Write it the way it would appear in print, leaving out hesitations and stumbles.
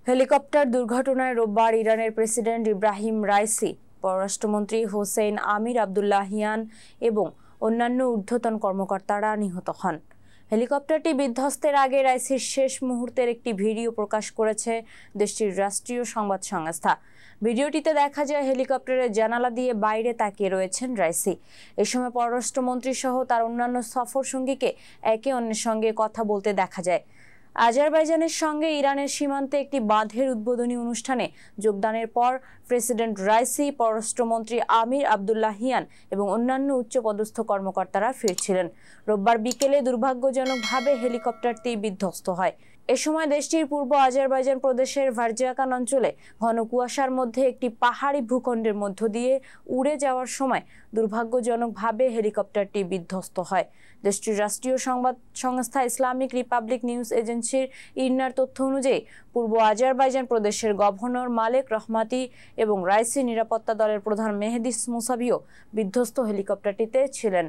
Helicopter দুর্ঘটনায় রোববার ইরানের প্রেসিডেন্ট ইব্রাহিম রাইসি, পররাষ্ট্রমন্ত্রী হোসেইন আমির আবদুল্লাহিয়ান এবং অন্যান্য ঊর্ধ্বতন কর্মকর্তারা নিহত হন। হেলিকপ্টারটি বিধ্বস্তের আগে রাইসির শেষ মুহূর্তের একটি ভিডিও প্রকাশ করেছে দেশটির রাষ্ট্রীয় সংবাদ সংস্থা। ভিডিওটিতে দেখা যায় হেলিকপ্টারের জানালা দিয়ে বাইরে তাকিয়ে রয়েছেন রাইসি। এ সময় পররাষ্ট্রমন্ত্রী সহ তার অন্যান্য সফর সঙ্গীকে একে অন্যের সঙ্গে কথা বলতে দেখা যায়। আজারবাইজানের সঙ্গে ইরানের সীমান্তে একটি বাঁধের উদ্বোধনী অনুষ্ঠানে যোগদানের পর প্রেসিডেন্ট রাইসি, পররাষ্ট্রমন্ত্রী আমির আবদুল্লাহিয়ান এবং অন্যান্য উচ্চপদস্থ কর্মকর্তারা ফিরছিলেন। রোববার বিকেলে দুর্ভাগ্যজনকভাবে হেলিকপ্টারটি বিধ্বস্ত হয়। এ সময় দেশটির পূর্ব আজারবাইজান প্রদেশের ভারজাকান অঞ্চলে ঘন কুয়াশার মধ্যে একটি পাহাড়ি ভূখণ্ডের মধ্য দিয়ে উড়ে যাওয়ার সময় দুর্ভাগ্যজনকভাবে হেলিকপ্টারটি বিধ্বস্ত হয়। দেশটির রাষ্ট্রীয় সংবাদ সংস্থা ইসলামিক রিপাবলিক নিউজ এজেন্সির ইরনার তথ্য অনুযায়ী পূর্ব আজারবাইজান প্রদেশের গভর্নর মালেক রহমাতি এবং রাইসি নিরাপত্তা দলের প্রধান মেহেদি মুসাভিও বিধ্বস্ত হেলিকপ্টারটিতে ছিলেন।